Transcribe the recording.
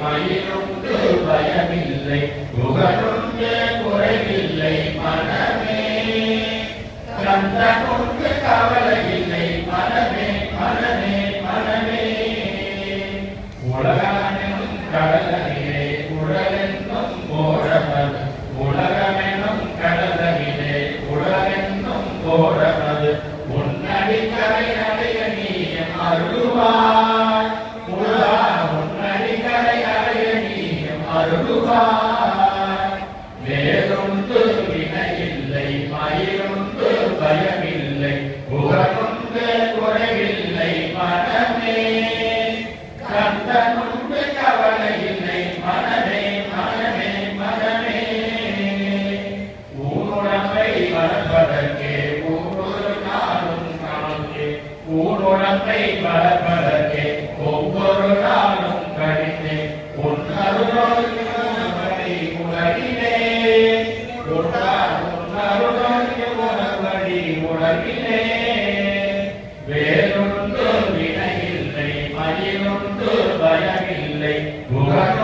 மயிலுண்டு பயமில்லை புகழுண்டு குறைவில்லை மனமே கந்தனுண்டு கவலை இல்லை மனமே மனமே மனமே உலகமெனும் கடலிலே உடலென்னும் ஓடமது உலகமெனும் கடலிலே உடலென்னும் ஓடமது உன்னடி கரை அடைய நீ அருள்வாய் உலா உன்னடி கரை அடைய நீ அருள்வாய் வேறுண்டு வினையில்லை மயிருண்டு பயமில்லை புகழுண்டு குறைவில்லை மனமே கந்தனுண்டு கவலை இல்லை மனமே மனமே மனமே ஊனுடம்பை வளர்ப்பதற்கே ஒவ்வொரு நாளும் காணே ஊனுடம்பை வளர்ப்பதற்கே ஒவ்வொரு நாளும் கழித்தே உன் அருளோடு உலகிலே உன் அருளோடு உலகிலே வேறுண்டு வினையில்லை மயிலுண்டு பயமில்லை புகழ்